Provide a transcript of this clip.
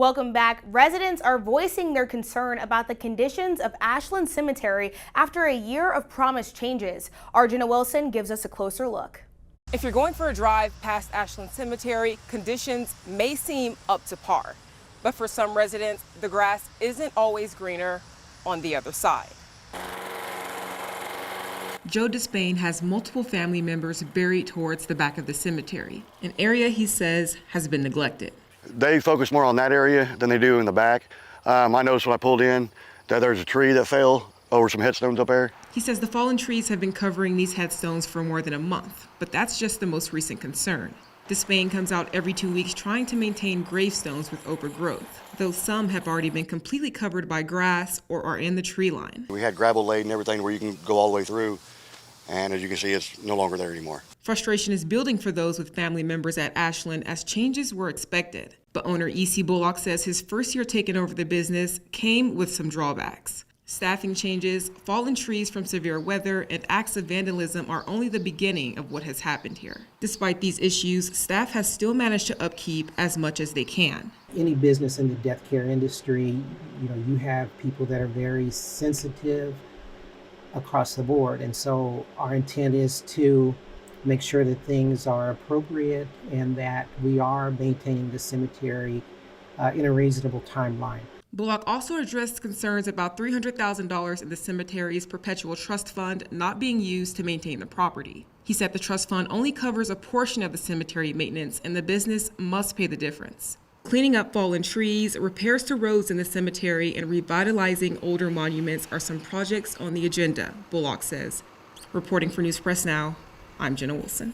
Welcome back. Residents are voicing their concern about the conditions of Ashland Cemetery after a year of promised changes. Our Jenna Wilson gives us a closer look. If you're going for a drive past Ashland Cemetery, conditions may seem up to par. But for some residents, the grass isn't always greener on the other side. Joe Despain has multiple family members buried towards the back of the cemetery, an area he says has been neglected. They focus more on that area than they do in the back. I noticed when I pulled in that there's a tree that fell over some headstones up there. He says the fallen trees have been covering these headstones for more than a month, but that's just the most recent concern. Despain comes out every 2 weeks trying to maintain gravestones with overgrowth, though some have already been completely covered by grass or are in the tree line. We had gravel laid and everything where you can go all the way through, and as you can see, it's no longer there anymore. Frustration is building for those with family members at Ashland as changes were expected. But owner E.C. Bullock says his first year taking over the business came with some drawbacks. Staffing changes, fallen trees from severe weather, and acts of vandalism are only the beginning of what has happened here. Despite these issues, staff has still managed to upkeep as much as they can. Any business in the death care industry, you have people that are very sensitive across the board. And so our intent is to make sure that things are appropriate and that we are maintaining the cemetery in a reasonable timeline. Bullock also addressed concerns about $300,000 in the cemetery's perpetual trust fund not being used to maintain the property. He said the trust fund only covers a portion of the cemetery maintenance and the business must pay the difference. Cleaning up fallen trees, repairs to roads in the cemetery, and revitalizing older monuments are some projects on the agenda, Bullock says. Reporting for News Press Now, I'm Jenna Wilson.